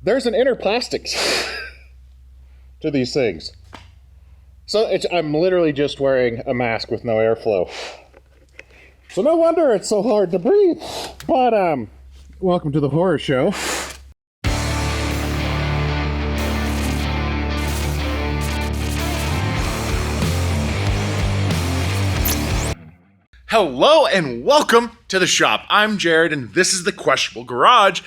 There's an inner plastics to these things. So I'm literally just wearing a mask with no airflow. So no wonder it's so hard to breathe. But, welcome to the horror show. Hello and welcome to the shop. I'm Jared and this is the Questionable Garage.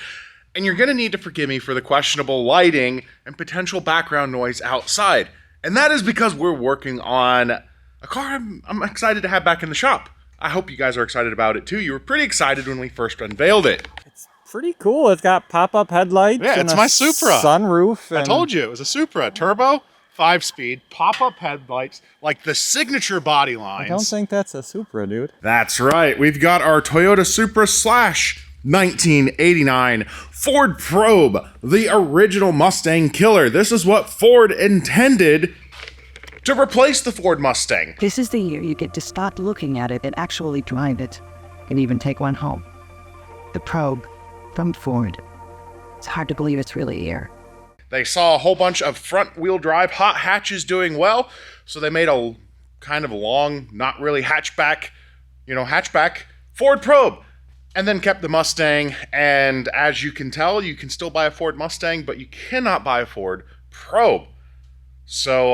And you're going to need to forgive me for the questionable lighting and potential background noise outside. And that is because we're working on a car I'm excited to have back in the shop. I hope you guys are excited about it too. You were pretty excited when we first unveiled it. It's pretty cool. It's got pop-up headlights. Yeah, and it's my Supra. Sunroof. I told you it was a Supra. Turbo, 5-speed, pop-up headlights, like the signature body lines. I don't think that's a Supra, dude. That's right. We've got our Toyota Supra slash 1989 Ford Probe, the original Mustang killer. This is what Ford intended to replace the Ford Mustang. This is the year you get to start looking at it and actually drive it, and even take one home. The Probe from Ford. It's hard to believe it's really here. They saw a whole bunch of front-wheel drive hot hatches doing well, so they made a kind of long, not really hatchback Ford Probe. And then kept the Mustang, and as you can tell, you can still buy a Ford Mustang, but you cannot buy a Ford Probe. So,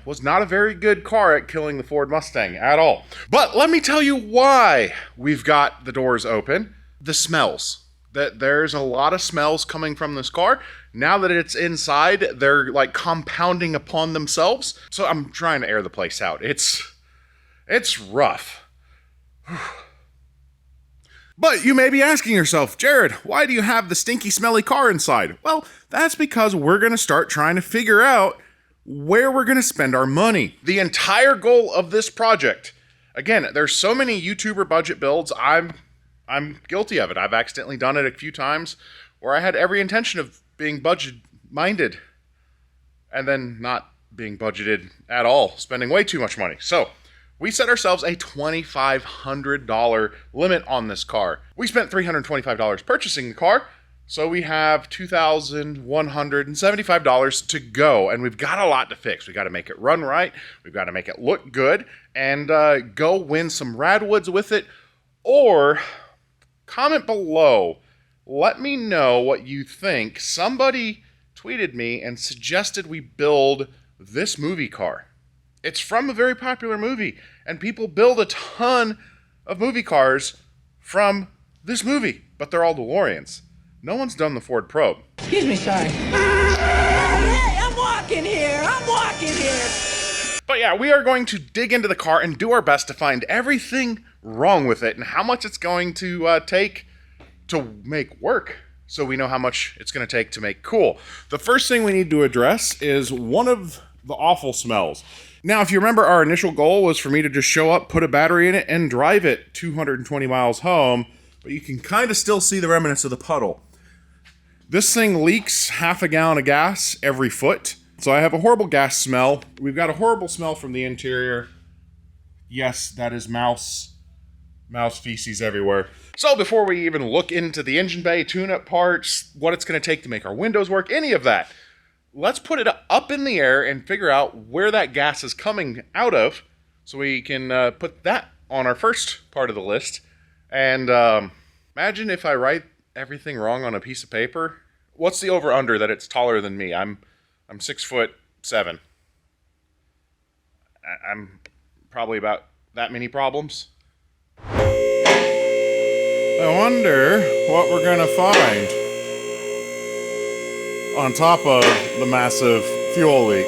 was not a very good car at killing the Ford Mustang at all. But let me tell you why we've got the doors open. The smells. There's a lot of smells coming from this car. Now that it's inside, they're like compounding upon themselves. So I'm trying to air the place out. It's rough. But you may be asking yourself, Jared, why do you have the stinky, smelly car inside? Well, that's because we're going to start trying to figure out where we're going to spend our money. The entire goal of this project, again, there's so many YouTuber budget builds, I'm guilty of it. I've accidentally done it a few times where I had every intention of being budget-minded and then not being budgeted at all, spending way too much money. So we set ourselves a $2,500 limit on this car. We spent $325 purchasing the car, so we have $2,175 to go, and we've got a lot to fix. We've got to make it run right, we've got to make it look good, and go win some Radwoods with it, or comment below. Let me know what you think. Somebody tweeted me and suggested we build this movie car. It's from a very popular movie, and people build a ton of movie cars from this movie, but they're all DeLoreans. No one's done the Ford Probe. Excuse me, sorry. Hey, I'm walking here. But yeah, we are going to dig into the car and do our best to find everything wrong with it and how much it's going to take to make work, so we know how much it's going to take to make cool. The first thing we need to address is one of the awful smells. Now, if you remember, our initial goal was for me to just show up, put a battery in it, and drive it 220 miles home, but you can kind of still see the remnants of the puddle. This thing leaks half a gallon of gas every foot, so I have a horrible gas smell. We've got a horrible smell from the interior. Yes, that is mouse feces everywhere. So before we even look into the engine bay, tune-up parts, what it's going to take to make our windows work, any of that, let's put it up in the air and figure out where that gas is coming out of so we can put that on our first part of the list. And imagine if I write everything wrong on a piece of paper. What's the over-under that it's taller than me? I'm 6'7". I'm probably about that many problems. I wonder what we're going to find on top of the massive fuel leak.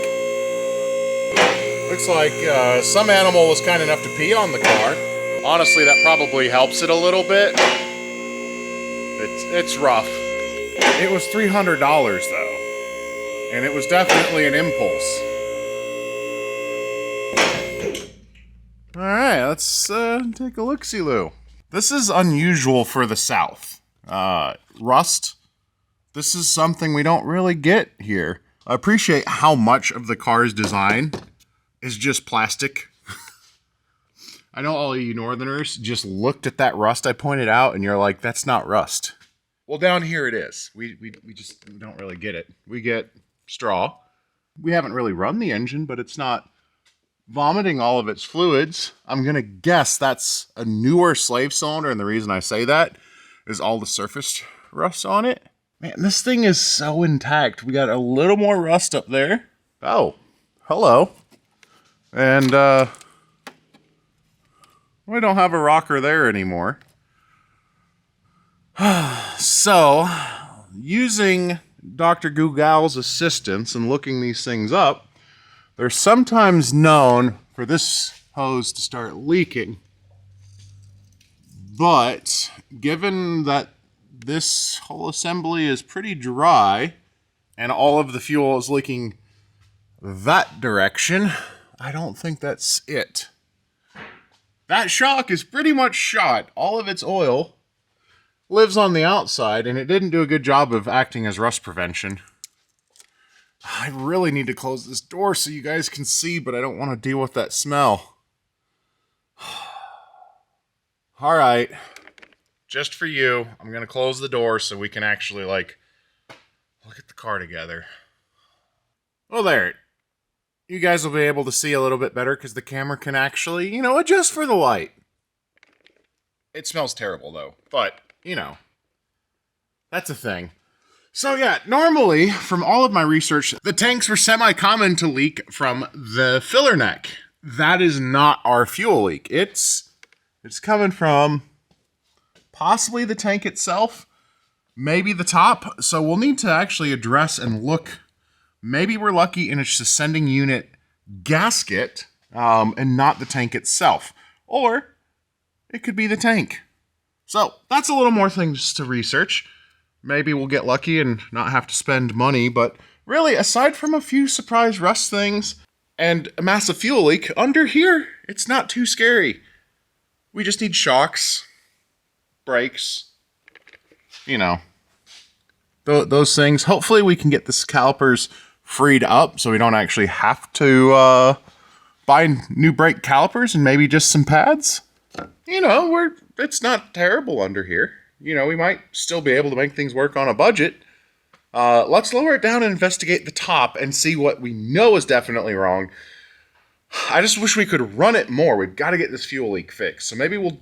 Looks like some animal was kind enough to pee on the car. Honestly, that probably helps it a little bit. It's rough. It was $300 though, and it was definitely an impulse. All right, let's take a look-see-loo. This is unusual for the South. Rust. This is something we don't really get here. I appreciate how much of the car's design is just plastic. I know all of you Northerners just looked at that rust I pointed out and you're like, that's not rust. Well, down here it is. We just don't really get it. We get straw. We haven't really run the engine, but it's not vomiting all of its fluids. I'm going to guess that's a newer slave cylinder, and the reason I say that is all the surface rust on it. Man, this thing is so intact. We got a little more rust up there. Oh, hello. And we don't have a rocker there anymore. So, using Dr. Google's assistance and looking these things up, they're sometimes known for this hose to start leaking. But given that this whole assembly is pretty dry and all of the fuel is leaking that direction, I don't think that's it. That shock is pretty much shot. All of its oil lives on the outside, and it didn't do a good job of acting as rust prevention. I really need to close this door so you guys can see, but I don't want to deal with that smell. All right. Just for you, I'm going to close the door so we can actually, like, look at the car together. Well, there. You guys will be able to see a little bit better because the camera can actually, you know, adjust for the light. It smells terrible, though. But, you know, that's a thing. So yeah, normally, from all of my research, the tanks were semi-common to leak from the filler neck. That is not our fuel leak. It's coming from possibly the tank itself, maybe the top. So we'll need to actually address and look. Maybe we're lucky and it's the sending unit gasket and not the tank itself. Or it could be the tank. So that's a little more things to research. Maybe we'll get lucky and not have to spend money, but really, aside from a few surprise rust things and a massive fuel leak, under here, it's not too scary. We just need shocks, brakes, you know, those things. Hopefully we can get the calipers freed up so we don't actually have to buy new brake calipers and maybe just some pads. You know, it's not terrible under here. You know, we might still be able to make things work on a budget. Let's lower it down and investigate the top and see what we know is definitely wrong. I just wish we could run it more. We've got to get this fuel leak fixed. So maybe we'll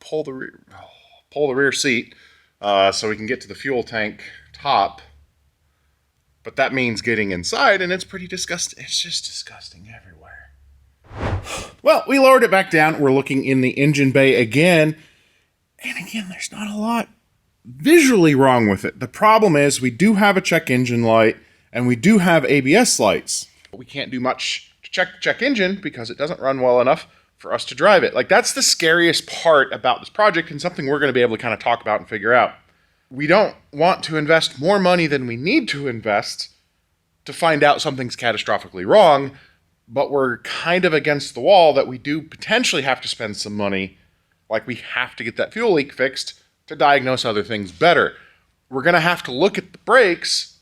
pull the rear seat so we can get to the fuel tank top. But that means getting inside, and it's pretty disgusting. It's just disgusting everywhere. Well, we lowered it back down. We're looking in the engine bay again. And again, there's not a lot visually wrong with it. The problem is we do have a check engine light and we do have ABS lights. But we can't do much to check engine because it doesn't run well enough for us to drive it. Like, that's the scariest part about this project and something we're going to be able to kind of talk about and figure out. We don't want to invest more money than we need to invest to find out something's catastrophically wrong, but we're kind of against the wall that we do potentially have to spend some money. Like, we have to get that fuel leak fixed to diagnose other things better. We're going to have to look at the brakes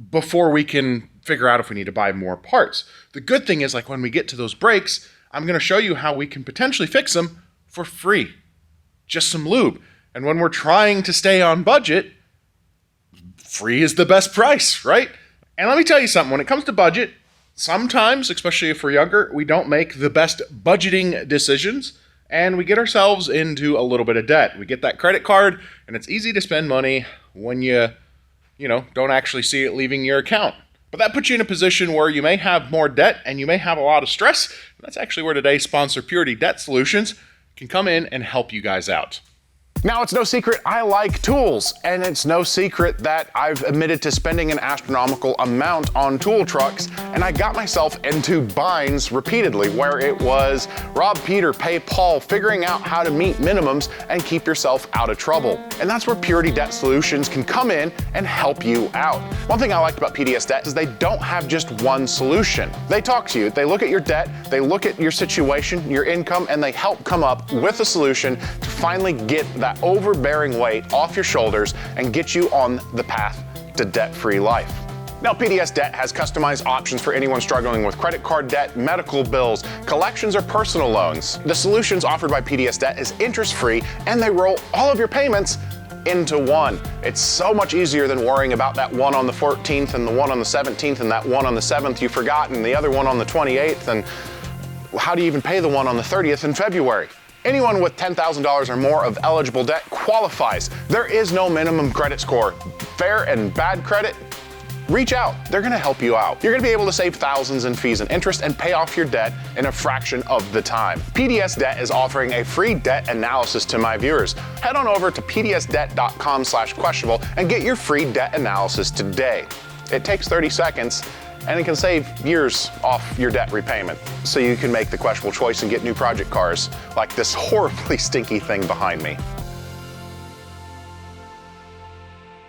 before we can figure out if we need to buy more parts. The good thing is, like, when we get to those brakes, I'm going to show you how we can potentially fix them for free. Just some lube. And when we're trying to stay on budget, free is the best price, right? And let me tell you something. When it comes to budget, sometimes, especially if we're younger, we don't make the best budgeting decisions. And we get ourselves into a little bit of debt. We get that credit card, and it's easy to spend money when you don't actually see it leaving your account. But that puts you in a position where you may have more debt and you may have a lot of stress. And that's actually where today's sponsor, Purity Debt Solutions, can come in and help you guys out. Now, it's no secret I like tools, and it's no secret that I've admitted to spending an astronomical amount on tool trucks, and I got myself into binds repeatedly where it was rob Peter, pay Paul, figuring out how to meet minimums and keep yourself out of trouble. And that's where Purity Debt Solutions can come in and help you out. One thing I like about PDS Debt is they don't have just one solution. They talk to you, they look at your debt, they look at your situation, your income, and they help come up with a solution to finally get that overbearing weight off your shoulders and get you on the path to debt-free life. Now, PDS Debt has customized options for anyone struggling with credit card debt, medical bills, collections, or personal loans. The solutions offered by PDS Debt is interest-free, and they roll all of your payments into one. It's so much easier than worrying about that one on the 14th and the one on the 17th and that one on the 7th you forgot and the other one on the 28th, and how do you even pay the one on the 30th in February? Anyone with $10,000 or more of eligible debt qualifies. There is no minimum credit score. Fair and bad credit, reach out. They're gonna help you out. You're gonna be able to save thousands in fees and interest and pay off your debt in a fraction of the time. PDS Debt is offering a free debt analysis to my viewers. Head on over to pdsdebt.com/questionable and get your free debt analysis today. It takes 30 seconds and it can save years off your debt repayment, so you can make the questionable choice and get new project cars like this horribly stinky thing behind me.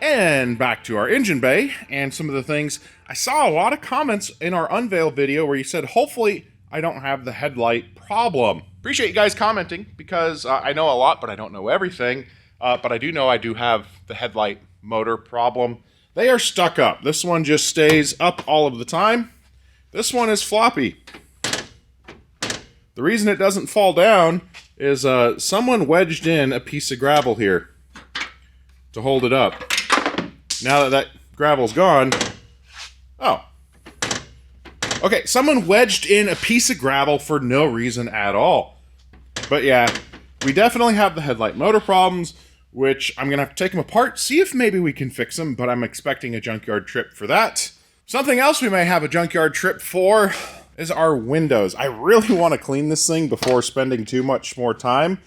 And back to our engine bay and some of the things. I saw a lot of comments in our unveil video where you said, hopefully I don't have the headlight problem. Appreciate you guys commenting, because I know a lot, but I don't know everything. But I do know I do have the headlight motor problem. They are stuck up. This one just stays up all of the time. This one is floppy. The reason it doesn't fall down is someone wedged in a piece of gravel here to hold it up. Now that that gravel's gone, oh. Okay, someone wedged in a piece of gravel for no reason at all. But yeah, we definitely have the headlight motor problems, which I'm going to have to take them apart, see if maybe we can fix them, but I'm expecting a junkyard trip for that. Something else we may have a junkyard trip for is our windows. I really want to clean this thing before spending too much more time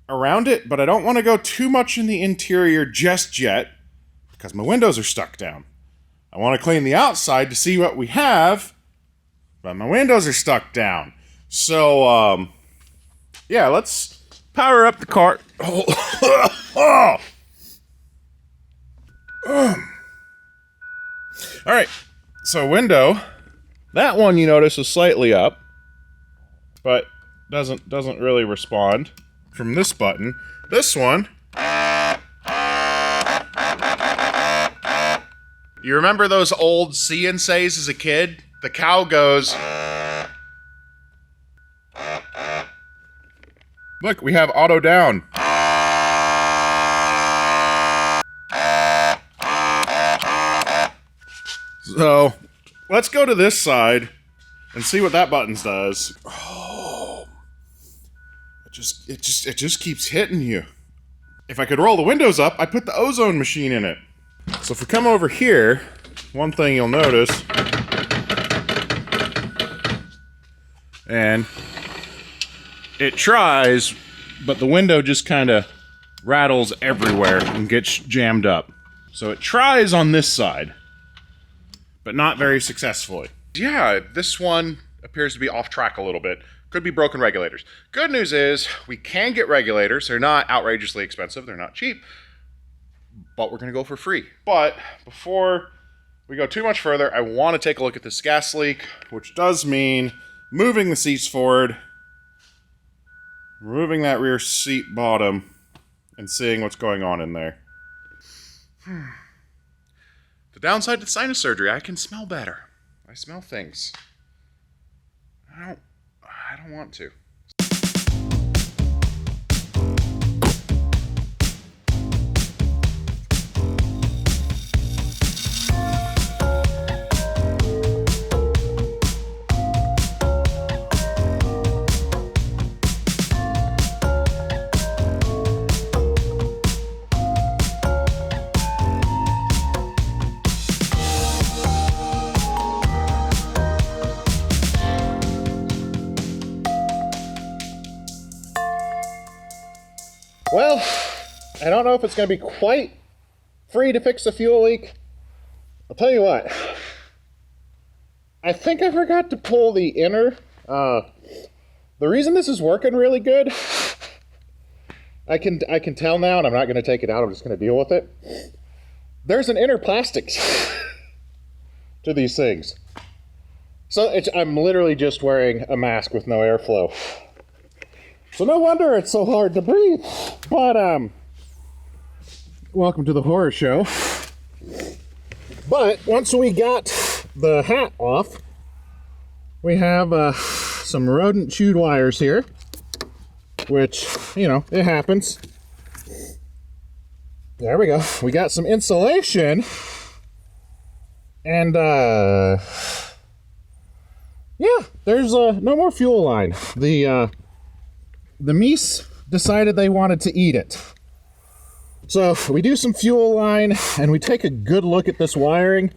around it, but I don't want to go too much in the interior just yet, because my windows are stuck down. I want to clean the outside to see what we have, but my windows are stuck down. So, yeah, let's power up the car. Oh. All right, so window. That one you notice is slightly up, but doesn't really respond from this button. This one. You remember those old C&Cs as a kid? The cow goes. Look, we have auto down. So, let's go to this side and see what that button does. Oh, it just keeps hitting you. If I could roll the windows up, I put the ozone machine in it. So if we come over here, one thing you'll notice, and it tries, but the window just kind of rattles everywhere and gets jammed up. So it tries on this side, but not very successfully. Yeah, this one appears to be off track a little bit. Could be broken regulators. Good news is we can get regulators. They're not outrageously expensive. They're not cheap, but we're going to go for free. But before we go too much further, I want to take a look at this gas leak, which does mean moving the seats forward, removing that rear seat bottom, and seeing what's going on in there. The downside to sinus surgery, I can smell better. I smell things. I don't want to. Well, I don't know if it's going to be quite free to fix the fuel leak. I'll tell you what. I think I forgot to pull the inner. The reason this is working really good, I can tell now, and I'm not going to take it out. I'm just going to deal with it. There's an inner plastics to these things. So I'm literally just wearing a mask with no airflow. So no wonder it's so hard to breathe. But, welcome to the horror show. But once we got the hat off, we have some rodent chewed wires here, which, you know, it happens. There we go. We got some insulation. And, yeah, there's no more fuel line. The meese decided they wanted to eat it. So we do some fuel line and we take a good look at this wiring.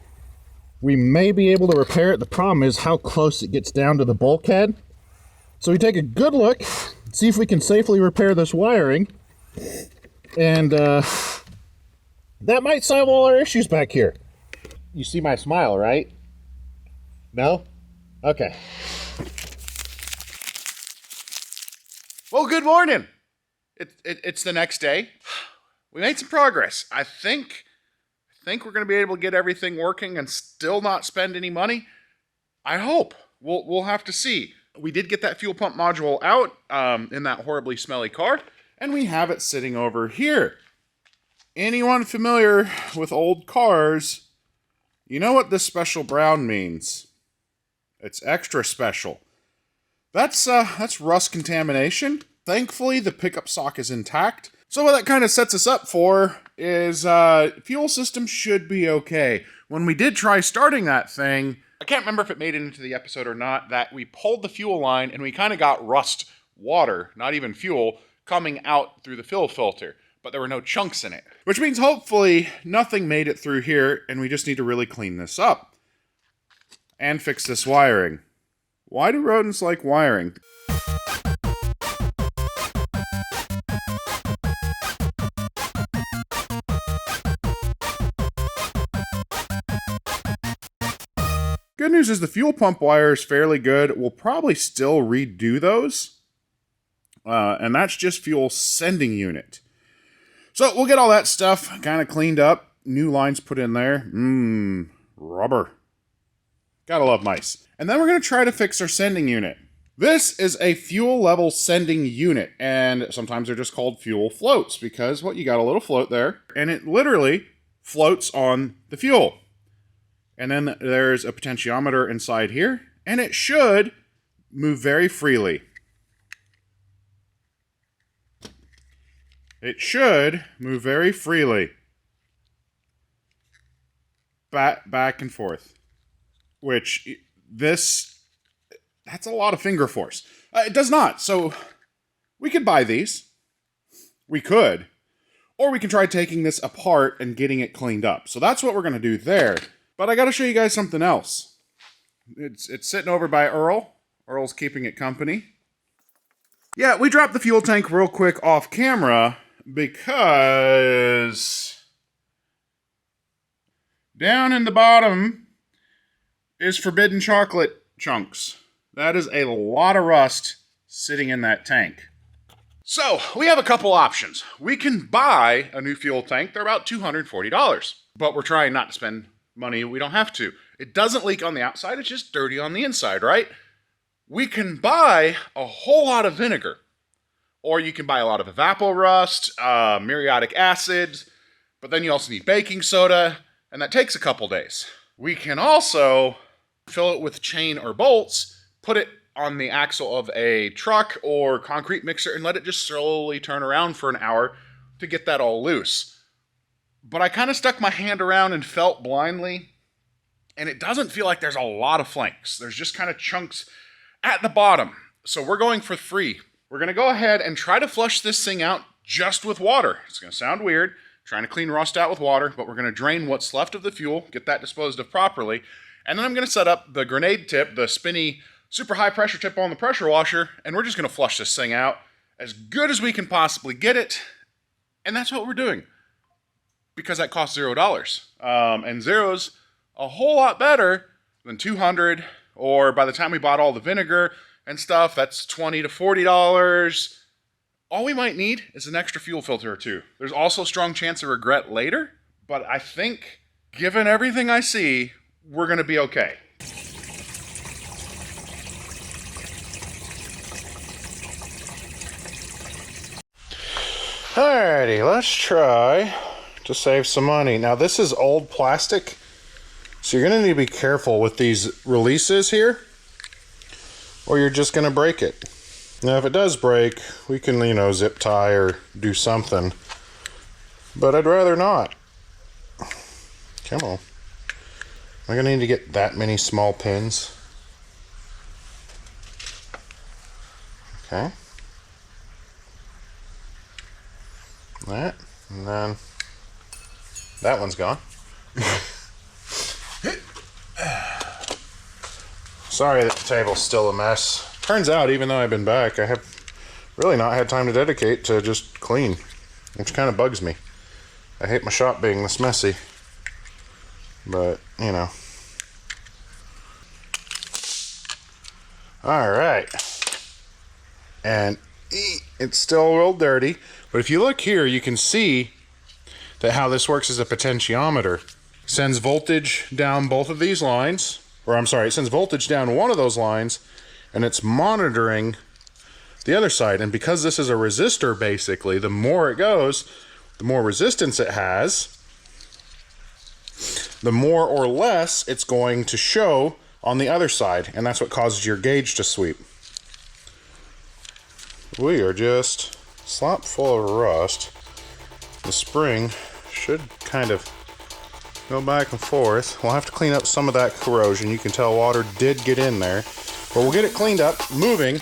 We may be able to repair it. The problem is how close it gets down to the bulkhead. So we take a good look, see if we can safely repair this wiring. And that might solve all our issues back here. You see my smile, right? No? Okay. Well, good morning. It's the next day. We made some progress. I think we're going to be able to get everything working and still not spend any money. I hope. We'll have to see. We did get that fuel pump module out in that horribly smelly car, and we have it sitting over here. Anyone familiar with old cars, you know what this special brown means. It's extra special. That's rust contamination. Thankfully, the pickup sock is intact. So what that kind of sets us up for is fuel system should be okay. When we did try starting that thing, I can't remember if it made it into the episode or not, that we pulled the fuel line and we kind of got rust water, not even fuel, coming out through the fuel filter. But there were no chunks in it. Which means hopefully nothing made it through here and we just need to really clean this up. And fix this wiring. Why do rodents like wiring? Good news is the fuel pump wire is fairly good. We'll probably still redo those. And that's just fuel sending unit. So we'll get all that stuff kind of cleaned up. New lines put in there. Rubber. Gotta love mice. And then we're going to try to fix our sending unit. This is a fuel level sending unit. And sometimes they're just called fuel floats. Because, well, you got a little float there. And it literally floats on the fuel. And then there's a potentiometer inside here, and it should move very freely. It should move very freely. Back and forth. Which, that's a lot of finger force. It does not, so we could buy these. We could. Or we can try taking this apart and getting it cleaned up. So that's what we're going to do there. But I got to show you guys something else. It's sitting over by Earl. Earl's keeping it company. Yeah, we dropped the fuel tank real quick off camera because down in the bottom is forbidden chocolate chunks. That is a lot of rust sitting in that tank. So, we have a couple options. We can buy a new fuel tank. They're about $240. But we're trying not to spend money we don't have to. It doesn't leak on the outside, it's just dirty on the inside, right? We can buy a whole lot of vinegar. Or you can buy a lot of evaporust, muriatic acid, but then you also need baking soda, and that takes a couple days. We can also fill it with chain or bolts, put it on the axle of a truck or concrete mixer, and let it just slowly turn around for an hour to get that all loose. But I kind of stuck my hand around and felt blindly, and it doesn't feel like there's a lot of flanks. There's just kind of chunks at the bottom. So we're going for free. We're going to go ahead and try to flush this thing out just with water. It's going to sound weird, trying to clean rust out with water, but we're going to drain what's left of the fuel, get that disposed of properly, and then I'm going to set up the grenade tip, the spinny, super high pressure tip on the pressure washer, and we're just going to flush this thing out as good as we can possibly get it, and that's what we're doing. Because that costs $0. And zero's a whole lot better than $200, or by the time we bought all the vinegar and stuff, that's $20 to $40. All we might need is an extra fuel filter or two. There's also a strong chance of regret later, but I think, given everything I see, we're going to be okay. Alrighty, let's try to save some money. Now this is old plastic, so you're going to need to be careful with these releases here, or you're just going to break it. Now if it does break, we can, zip tie or do something. but I'd rather not. Come on. Am I gonna need to get that many small pins? Okay. That, and then that one's gone. Sorry that the table's still a mess. Turns out, even though I've been back, I have really not had time to dedicate to just clean, which kind of bugs me. I hate my shop being this messy, but, you know. Alright. And it's still real dirty, but if you look here, you can see that how this works as a potentiometer. Sends voltage down both of these lines, or I'm sorry, it sends voltage down one of those lines, and it's monitoring the other side. And because this is a resistor, basically, the more it goes, the more resistance it has, the more or less it's going to show on the other side, and that's what causes your gauge to sweep. We are just slop full of rust. The spring should kind of go back and forth. We'll have to clean up some of that corrosion. You can tell water did get in there, but we'll get it cleaned up, moving.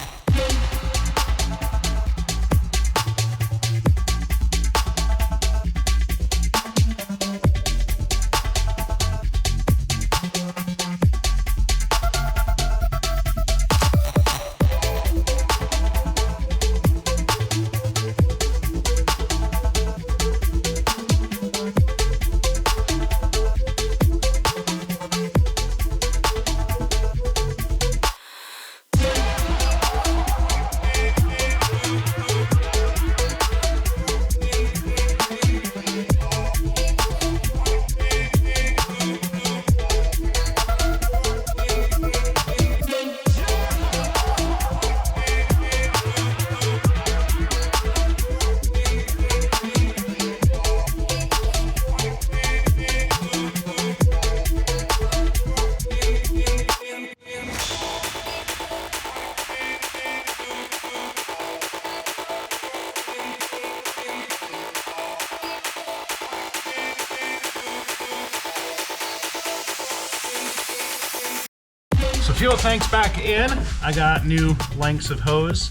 So fuel tank's back in. I got new lengths of hose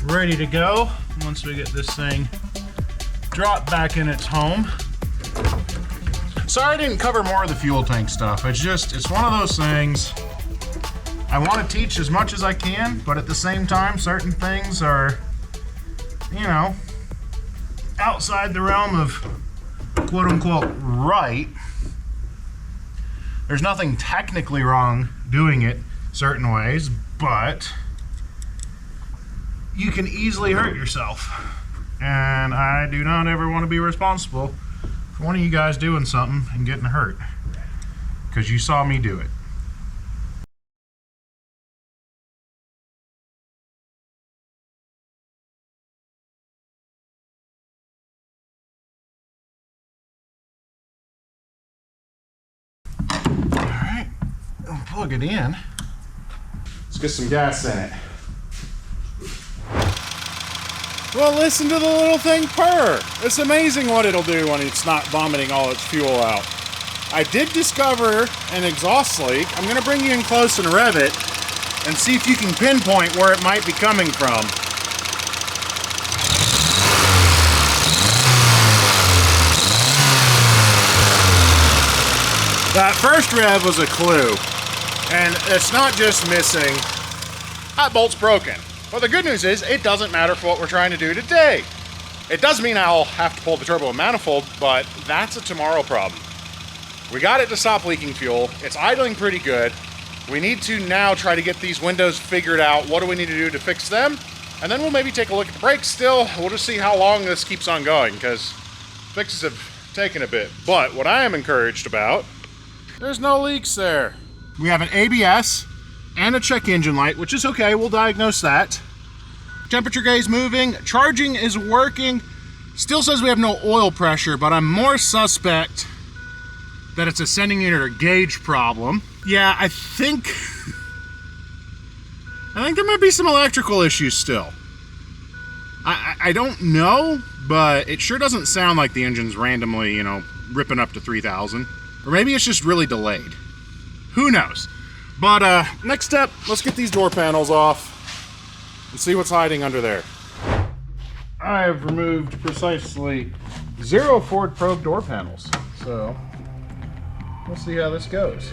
ready to go once we get this thing dropped back in its home. Sorry I didn't cover more of the fuel tank stuff. It's one of those things. I want to teach as much as I can, but at the same time, certain things are, you know, outside the realm of quote unquote right. There's nothing technically wrong doing it certain ways, but you can easily hurt yourself. And I do not ever want to be responsible for one of you guys doing something and getting hurt, because you saw me do it. Alright, I'll plug it in. Let's get some gas in it. Well, listen to the little thing purr. It's amazing what it'll do when it's not vomiting all its fuel out. I did discover an exhaust leak. I'm going to bring you in close and rev it and see if you can pinpoint where it might be coming from. That first rev was a clue. And it's not just missing. That bolt's broken. But the good news is, it doesn't matter for what we're trying to do today. It does mean I'll have to pull the turbo and manifold, but that's a tomorrow problem. We got it to stop leaking fuel. It's idling pretty good. We need to now try to get these windows figured out. What do we need to do to fix them? And then we'll maybe take a look at the brakes still. We'll just see how long this keeps on going, because fixes have taken a bit. But what I am encouraged about, there's no leaks there. We have an ABS and a check engine light, which is okay, we'll diagnose that. Temperature gauge moving, charging is working. Still says we have no oil pressure, but I'm more suspect that it's a sending unit or gauge problem. Yeah, I think there might be some electrical issues still. I don't know, but it sure doesn't sound like the engine's randomly, you know, ripping up to 3,000. Or maybe it's just really delayed. Who knows? But next step, let's get these door panels off and see what's hiding under there. I have removed precisely 0 Ford Probe door panels, so we'll see how this goes.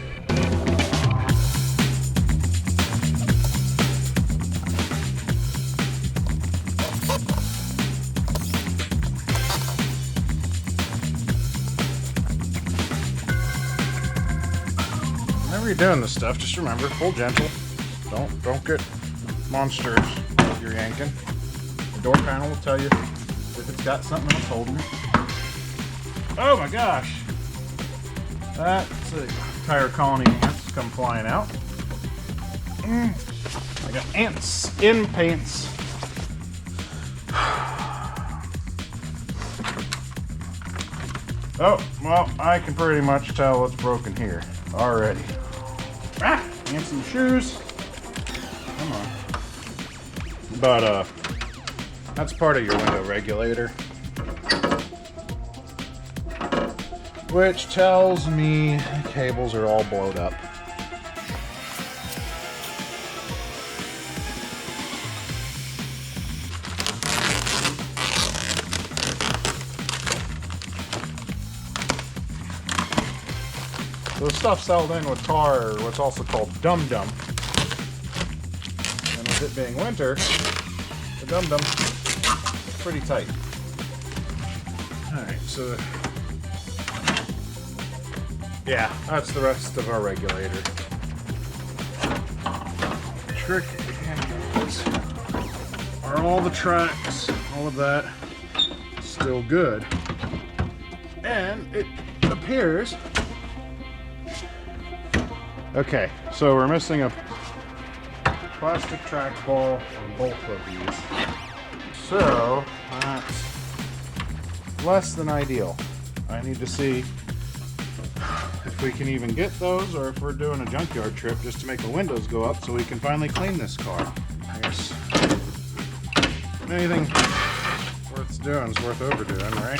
Whenever you're doing this stuff, just remember, pull gentle. Don't get monsters you're yanking. The door panel will tell you if it's got something else holding it. Oh my gosh! That's a entire colony of ants come flying out. I got ants in pants. Oh, well, I can pretty much tell what's broken here already. Ah! Ants in the shoes. Come on. But, that's part of your window regulator. Which tells me the cables are all blowed up. The stuff settled in with tar, or what's also called dum-dum. And with it being winter, the dum-dum is pretty tight. Alright, so yeah, that's the rest of our regulator. Trick are all the tracks, all of that still good. And it appears. Okay, so we're missing a plastic track ball on both of these. So that's less than ideal. I need to see if we can even get those, or if we're doing a junkyard trip just to make the windows go up so we can finally clean this car. There's anything worth doing is worth overdoing, right?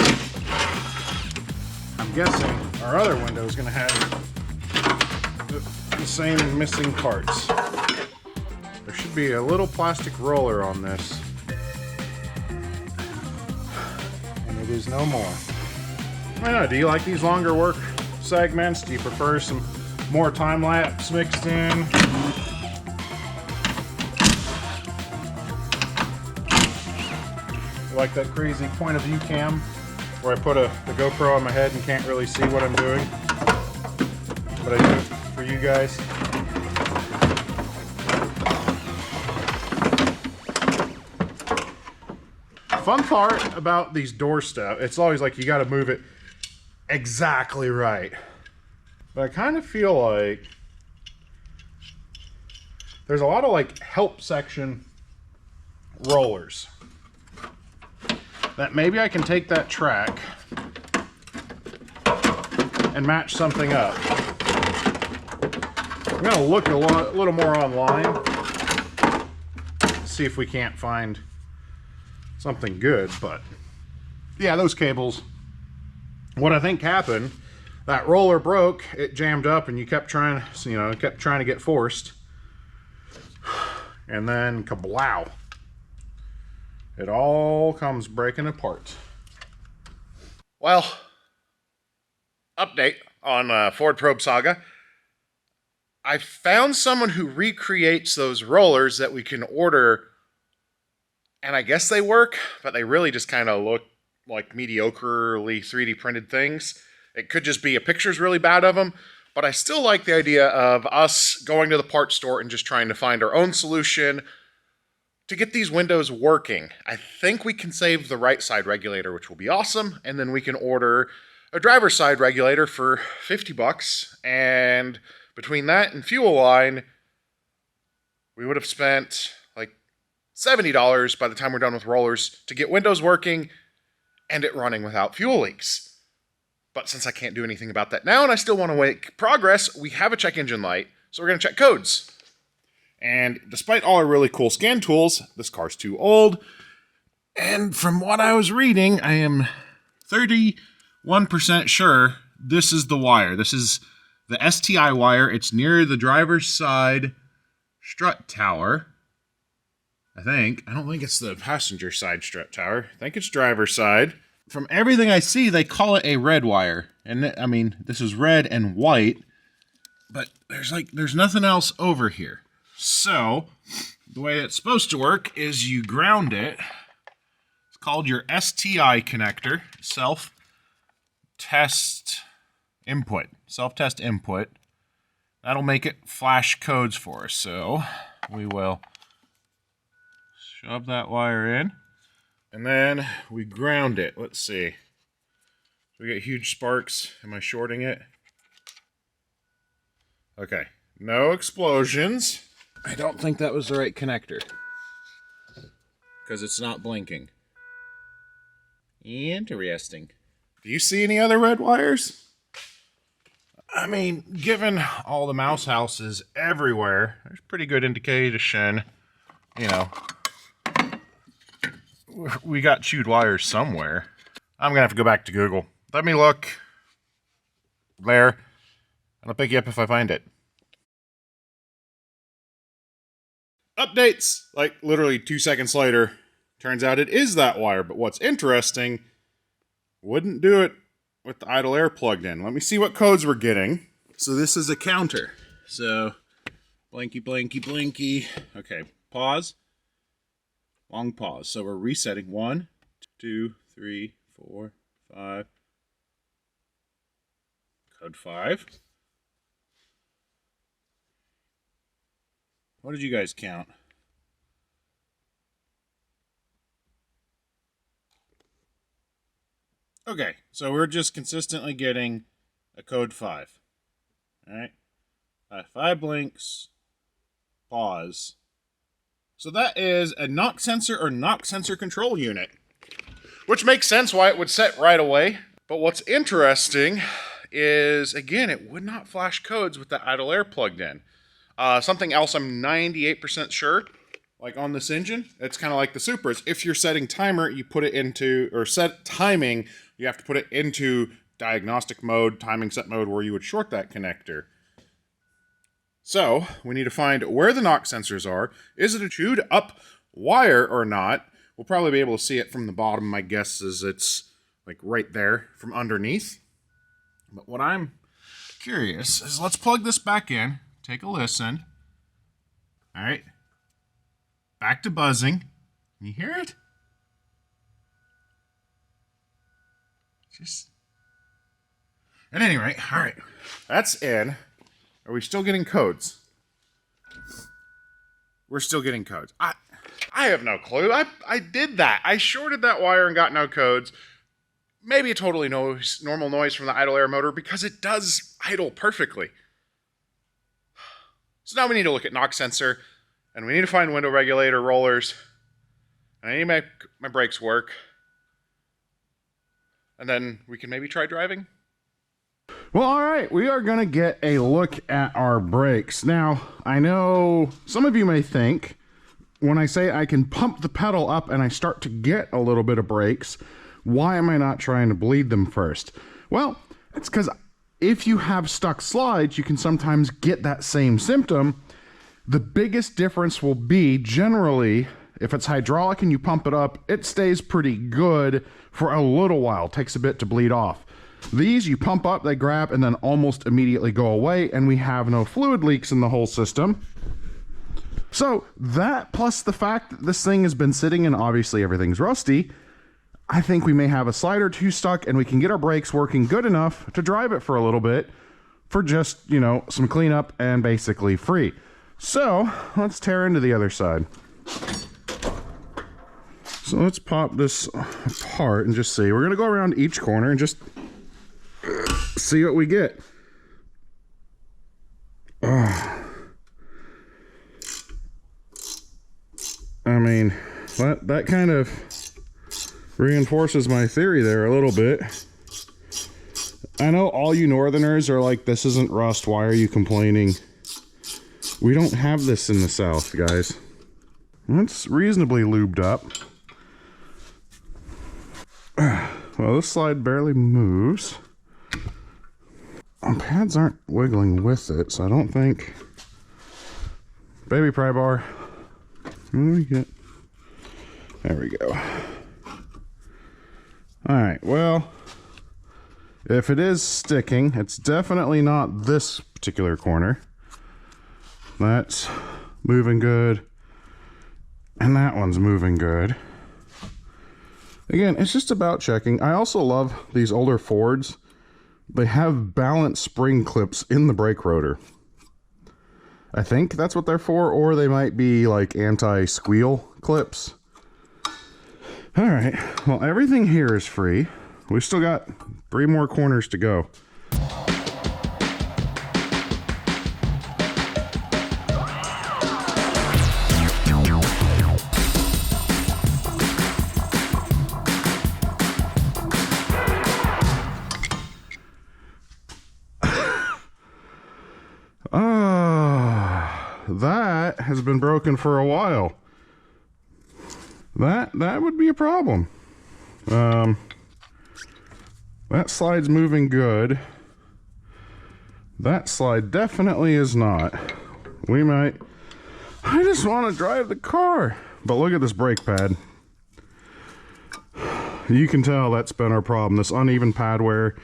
I'm guessing our other window is going to have the same missing parts. There should be a little plastic roller on this, and it is no more. I don't know, do you like these longer work segments? Do you prefer some more time lapse mixed in? You like that crazy point of view cam where I put the GoPro on my head and can't really see what I'm doing, but I do it for you guys? Fun part about these door stuff, it's always like you got to move it exactly right. But I kind of feel like there's a lot of like help section rollers that maybe I can take that track and match something up. I'm gonna look a little more online, see if we can't find something good, but yeah, those cables. What I think happened, that roller broke, it jammed up, and you kept trying, kept trying to get forced, and then kablow! It all comes breaking apart. Well, update on Ford Probe Saga. I found someone who recreates those rollers that we can order, and I guess they work, but they really just kind of look like mediocrely 3D printed things. It could just be a picture's really bad of them, but I still like the idea of us going to the parts store and just trying to find our own solution to get these windows working. I think we can save the right side regulator, which will be awesome, and then we can order a driver's side regulator for $50, and between that and fuel line, we would have spent like $70 by the time we're done with rollers to get windows working and it running without fuel leaks. But since I can't do anything about that now and I still want to make progress, we have a check engine light, so we're going to check codes. And despite all our really cool scan tools, this car's too old, And from what I was reading, I am 31% sure this is the wire. This is the STI wire. It's near the driver's side strut tower. I think. I don't think it's the passenger side strut tower. I think it's driver's side. From everything I see, they call it a red wire. And I mean, this is red and white, but there's nothing else over here. So, the way it's supposed to work is you ground it. It's called your STI connector, self-test input. Self-test input. That'll make it flash codes for us. So, we will shove that wire in. And then we ground it. Let's see. We get huge sparks. Am I shorting it? Okay. No explosions. I don't think that was the right connector, because it's not blinking. Interesting. Do you see any other red wires? I mean, given all the mouse houses everywhere, there's pretty good indication, you know, we got chewed wires somewhere. I'm gonna have to go back to Google. Let me look there, and I'll pick you up if I find it. Updates! Like, literally 2 seconds later, turns out it is that wire, but what's interesting, wouldn't do it with the idle air plugged in. Let me see what codes we're getting. So this is a counter. So, blinky, blinky, blinky. Okay, pause. Long pause. So we're resetting. 1, 2, 3, 4, 5. Code 5. What did you guys count? Okay, so we're just consistently getting a code 5. Alright? 5 blinks. Pause. So that is a knock sensor or knock sensor control unit. Which makes sense why it would set right away. But what's interesting is, again, it would not flash codes with the idle air plugged in. Something else I'm 98% sure, like on this engine, it's kind of like the Supras. If you're setting timer, you put it into, or set timing, you have to put it into diagnostic mode, timing set mode, where you would short that connector. So, we need to find where the knock sensors are. Is it a chewed up wire or not? We'll probably be able to see it from the bottom. My guess is it's like right there from underneath. But what I'm curious is, let's plug this back in. Take a listen. All right. Back to buzzing. Can you hear it? At any rate, all right. That's in. Are we still getting codes? We're still getting codes. I have no clue. I did that. I shorted that wire and got no codes. Maybe a totally normal noise from the idle air motor, because it does idle perfectly. So now we need to look at knock sensor, and we need to find window regulator rollers, and I need to make my brakes work, and then we can maybe try driving. Well, all right, we are going to get a look at our brakes. Now, I know some of you may think, when I say I can pump the pedal up and I start to get a little bit of brakes, why am I not trying to bleed them first? Well, it's because if you have stuck slides, you can sometimes get that same symptom. The biggest difference will be, generally, if it's hydraulic and you pump it up, it stays pretty good for a little while. It takes a bit to bleed off. These, you pump up, they grab, and then almost immediately go away, and we have no fluid leaks in the whole system. So that, plus the fact that this thing has been sitting and obviously everything's rusty, I think we may have a slide or two stuck, and we can get our brakes working good enough to drive it for a little bit for just, you know, some cleanup and basically free. So let's tear into the other side. So let's pop this apart and just see. We're going to go around each corner and just see what we get. Oh. I mean, that kind of reinforces my theory there a little bit. I know all you northerners are like, this isn't rust, why are you complaining? We don't have this in the south, guys. It's reasonably lubed up. Well, this slide barely moves. Pads aren't wiggling with it, so I don't think... Baby pry bar. There we go. Alright, well, if it is sticking, it's definitely not this particular corner. That's moving good. And that one's moving good. Again, it's just about checking. I also love these older Fords. They have balanced spring clips in the brake rotor. I think that's what they're for, or they might be like anti-squeal clips. Alright, well, everything here is free. We've still got 3 more corners to go. That has been broken for a while. That would be a problem. That slide's moving good. That slide definitely is not. I just want to drive the car. But look at this brake pad. You can tell that's been our problem. This uneven pad wear.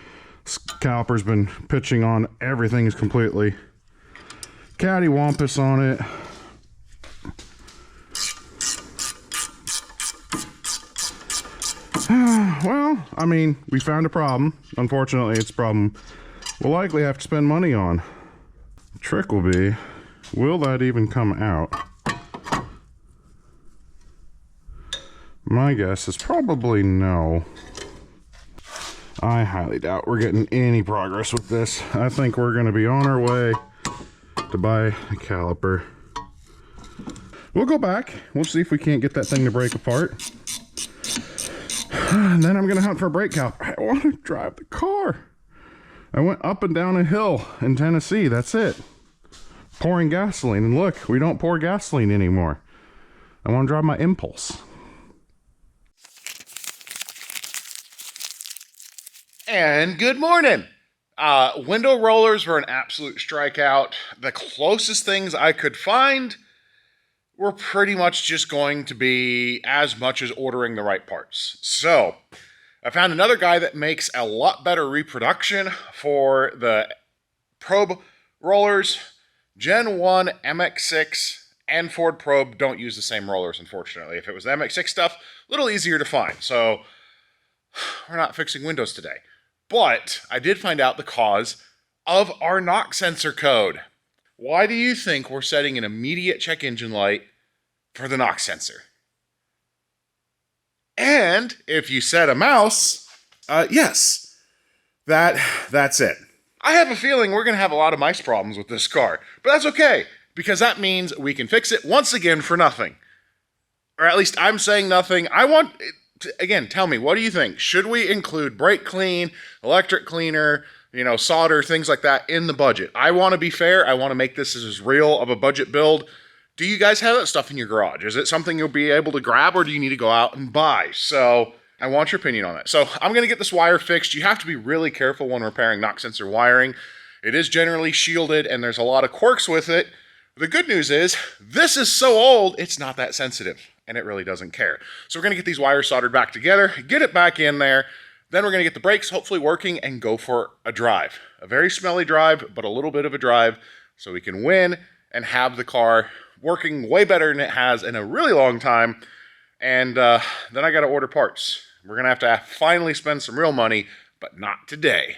This caliper's been pitching on everything completely. Cattywampus on it. Well, I mean, we found a problem. Unfortunately, it's a problem we'll likely have to spend money on. The trick will be, will that even come out? My guess is probably no. I highly doubt we're getting any progress with this. I think we're going to be on our way to buy a caliper. We'll go back. We'll see if we can't get that thing to break apart. And then I'm going to hunt for a brake caliper. I want to drive the car. I went up and down a hill in Tennessee. That's it. Pouring gasoline. And look, we don't pour gasoline anymore. I want to drive my Impulse. And good morning. Window rollers were an absolute strikeout. The closest things I could find were pretty much just going to be as much as ordering the right parts. So I found another guy that makes a lot better reproduction for the probe rollers. Gen 1 MX6 and Ford Probe don't use the same rollers, unfortunately. If it was the MX6 stuff, a little easier to find. So we're not fixing windows today. But I did find out the cause of our knock sensor code. Why do you think we're setting an immediate check engine light for the knock sensor? And if you set a mouse, yes, that's it. I have a feeling we're going to have a lot of mice problems with this car, but that's okay, because that means we can fix it once again for nothing. Or at least I'm saying nothing. Again, tell me, what do you think? Should we include brake clean, electric cleaner, solder, things like that in the budget? I want to be fair. I want to make this as real of a budget build. Do you guys have that stuff in your garage? Is it something you'll be able to grab, or do you need to go out and buy? So I want your opinion on that. So I'm going to get this wire fixed. You have to be really careful when repairing knock sensor wiring. It is generally shielded, and there's a lot of quirks with it. The good news is, this is so old, it's not that sensitive, and it really doesn't care. So we're going to get these wires soldered back together, get it back in there, then we're going to get the brakes hopefully working and go for a drive. A very smelly drive, but a little bit of a drive, so we can win and have the car working way better than it has in a really long time. And then I got to order parts. We're going to have finally spend some real money, but not today.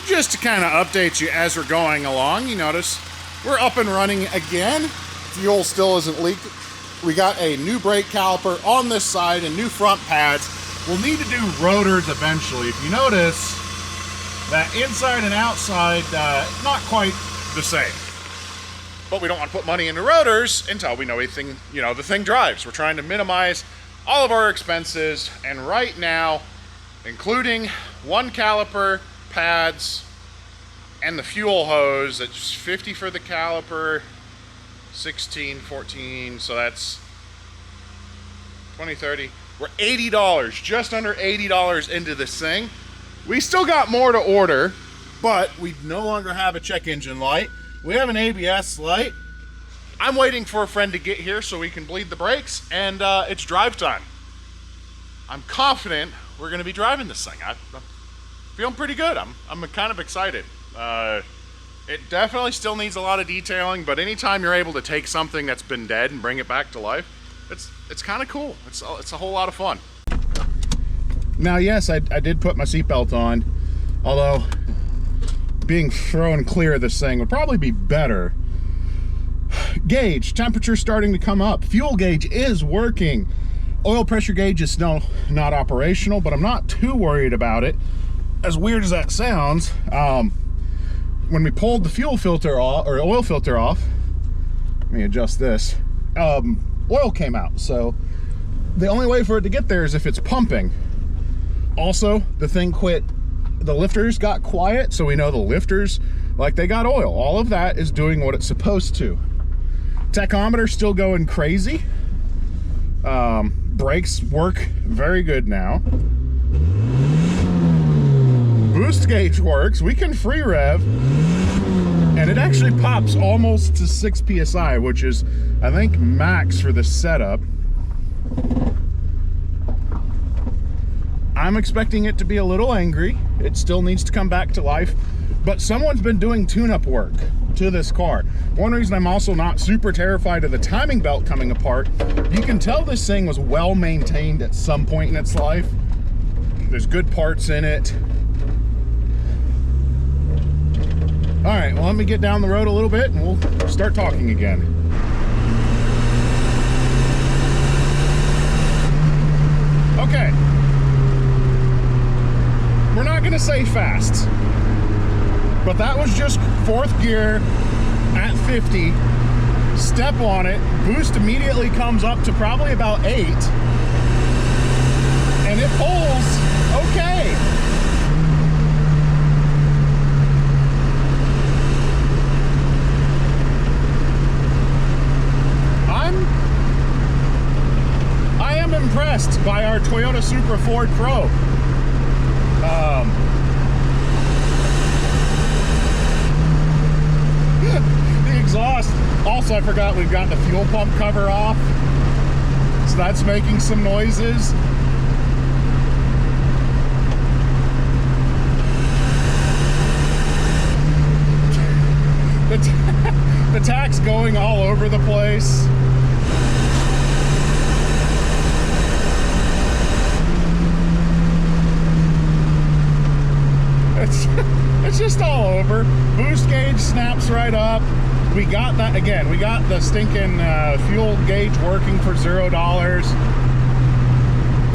Just to kind of update you as we're going along, you notice we're up and running again. Fuel still isn't leaking. We got a new brake caliper on this side and new front pads. We'll need to do rotors eventually. If you notice, that inside and outside, not quite the same. But we don't want to put money into rotors until we know anything, the thing drives. We're trying to minimize all of our expenses, and right now, including one caliper, pads, and the fuel hose, it's 50 for the caliper, 16, 14, so that's 20, 30. We're $80, just under $80 into this thing. We still got more to order. But we no longer have a check engine light. We have an ABS light. I'm waiting for a friend to get here so we can bleed the brakes, and it's drive time. I'm confident we're going to be driving this thing. I'm feeling pretty good. I'm kind of excited. It definitely still needs a lot of detailing, but anytime you're able to take something that's been dead and bring it back to life, it's kind of cool. It's a whole lot of fun. Now, yes, I did put my seatbelt on, although being thrown clear of this thing would probably be better. Gauge, temperature starting to come up. Fuel gauge is working. Oil pressure gauge is still not operational, but I'm not too worried about it. As weird as that sounds, when we pulled the fuel filter off, or oil filter off, let me adjust this, oil came out. So the only way for it to get there is if it's pumping. Also, the thing quit. The lifters got quiet, so we know the lifters, like, they got oil. All of that is doing what it's supposed to. Tachometer still going crazy. Brakes work very good now. Boost gauge works. We can free rev, and it actually pops almost to 6 psi, which is, I think, max for the setup. I'm expecting it to be a little angry. It still needs to come back to life, but someone's been doing tune-up work to this car. One reason I'm also not super terrified of the timing belt coming apart, you can tell this thing was well maintained at some point in its life. There's good parts in it. All right, well, let me get down the road a little bit and we'll start talking again. Okay. We're not gonna say fast, but that was just 4th gear at 50, step on it, boost immediately comes up to probably about 8, and it pulls okay. I am impressed by our Toyota Supra Ford Probe. The exhaust, also I forgot we've got the fuel pump cover off, so that's making some noises. The tack's going all over the place. It's just all over. Boost gauge snaps right up. We got that again. We got the stinking fuel gauge working for $0.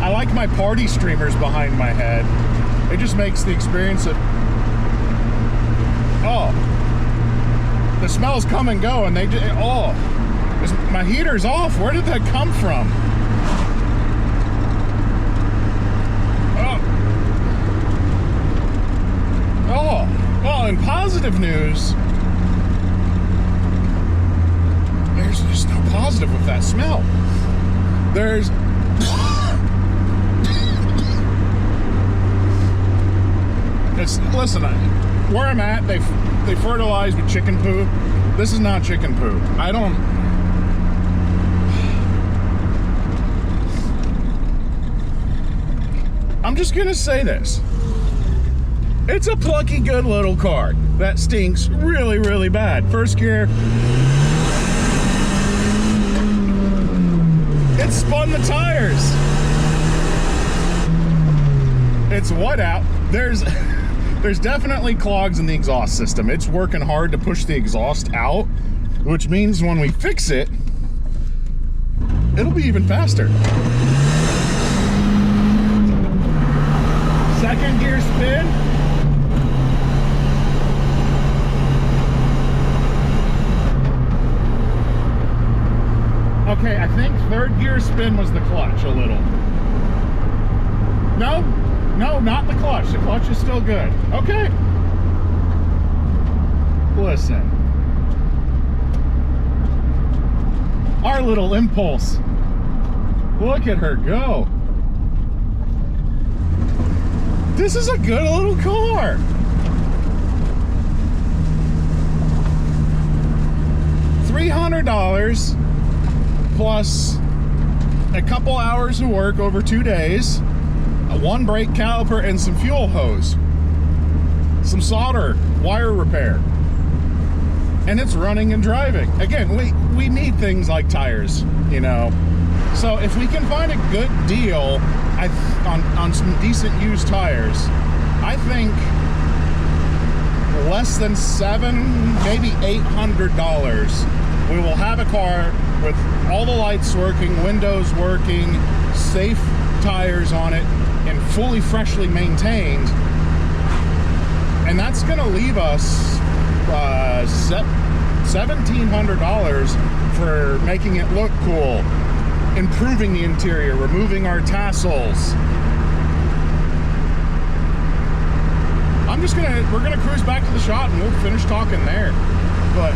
I like my party streamers behind my head. It just makes the experience of, oh, the smells come and go, and they just, oh, my heater's off. Where did that come from? Oh, well, in positive news, there's just no positive with that smell. There's listen, where I'm at, they fertilize with chicken poo. This is not chicken poo. I'm just gonna say this. It's a plucky, good little car that stinks really, really bad. 1st gear. It spun the tires. It's what out? There's definitely clogs in the exhaust system. It's working hard to push the exhaust out, which means when we fix it, it'll be even faster. 2nd gear spin. Okay, I think 3rd gear spin was the clutch a little. No, not the clutch. The clutch is still good. Okay. Listen. Our little impulse. Look at her go. This is a good little car. $300 plus a couple hours of work over 2 days, one brake caliper and some fuel hose, some solder, wire repair, and it's running and driving. Again, we need things like tires, you know. So if we can find a good deal on some decent used tires, I think less than $700, maybe $800, we will have a car with all the lights working, windows working, safe tires on it, and fully freshly maintained. And that's gonna leave us $1,700 for making it look cool, improving the interior, removing our tassels. We're gonna cruise back to the shop and we'll finish talking there. But,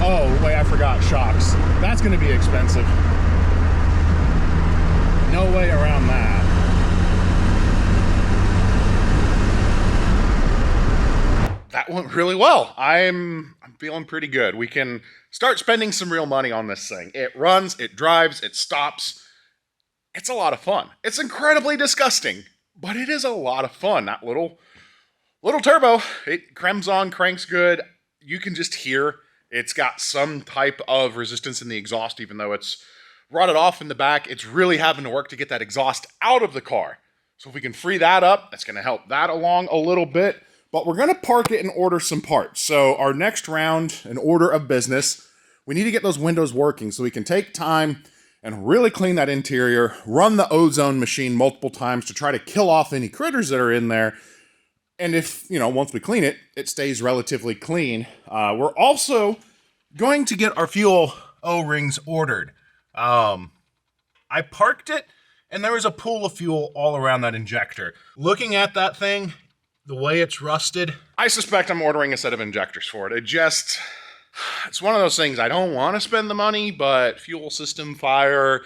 oh wait, I forgot shocks. That's gonna be expensive. No way around that. That went really well. I'm feeling pretty good. We can start spending some real money on this thing. It runs, it drives, it stops. It's a lot of fun. It's incredibly disgusting, but it is a lot of fun. That little turbo, it crems on, cranks good. You can just hear it's got some type of resistance in the exhaust, even though it's rotted off in the back. It's really having to work to get that exhaust out of the car. So if we can free that up, that's going to help that along a little bit. But we're going to park it and order some parts. So our next round, an order of business, we need to get those windows working so we can take time and really clean that interior, run the ozone machine multiple times to try to kill off any critters that are in there. And if, you know, once we clean it, it stays relatively clean. We're also going to get our fuel O-rings ordered. I parked it and there was a pool of fuel all around that injector. Looking at that thing, the way it's rusted, I suspect I'm ordering a set of injectors for it. It's one of those things, I don't want to spend the money, but fuel system fire,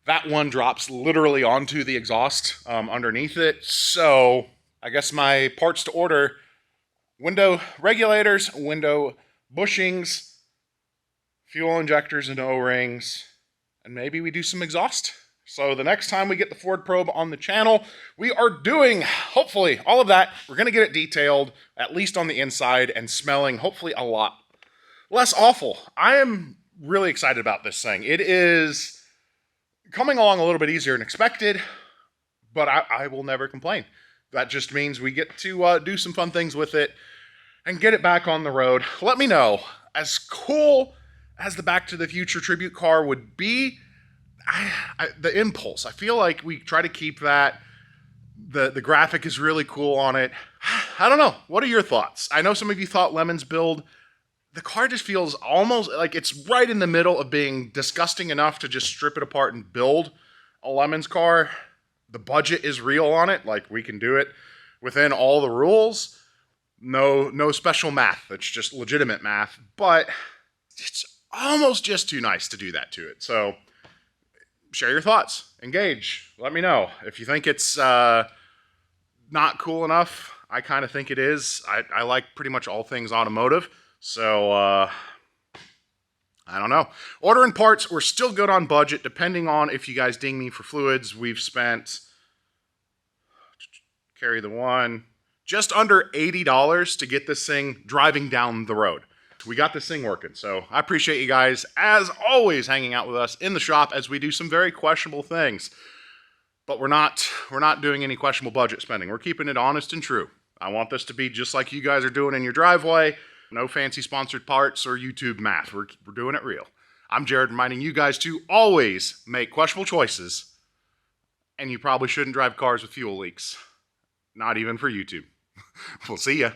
that one drops literally onto the exhaust underneath it. So I guess my parts to order: window regulators, window bushings, fuel injectors and O-rings, and maybe we do some exhaust. So the next time we get the Ford Probe on the channel, we are doing, hopefully, all of that. We're going to get it detailed, at least on the inside, and smelling, hopefully, a lot less awful. I am really excited about this thing. It is coming along a little bit easier than expected, but I will never complain. That just means we get to do some fun things with it and get it back on the road. Let me know, as cool as the Back to the Future tribute car would be, the impulse, I feel like we try to keep that. The graphic is really cool on it. I don't know. What are your thoughts? I know some of you thought Lemon's build. The car just feels almost like it's right in the middle of being disgusting enough to just strip it apart and build a Lemon's car. The budget is real on it. Like, we can do it within all the rules. No special math. It's just legitimate math. But it's almost just too nice to do that to it. So share your thoughts. Engage. Let me know. If you think it's not cool enough, I kind of think it is. I like pretty much all things automotive. So, I don't know. Ordering parts, we're still good on budget, depending on if you guys ding me for fluids. We've spent, carry the one, just under $80 to get this thing driving down the road. We got this thing working. So I appreciate you guys, as always, hanging out with us in the shop as we do some very questionable things. But we're not doing any questionable budget spending. We're keeping it honest and true. I want this to be just like you guys are doing in your driveway. No fancy sponsored parts or YouTube math. We're doing it real. I'm Jared, reminding you guys to always make questionable choices. And you probably shouldn't drive cars with fuel leaks. Not even for YouTube. We'll see ya.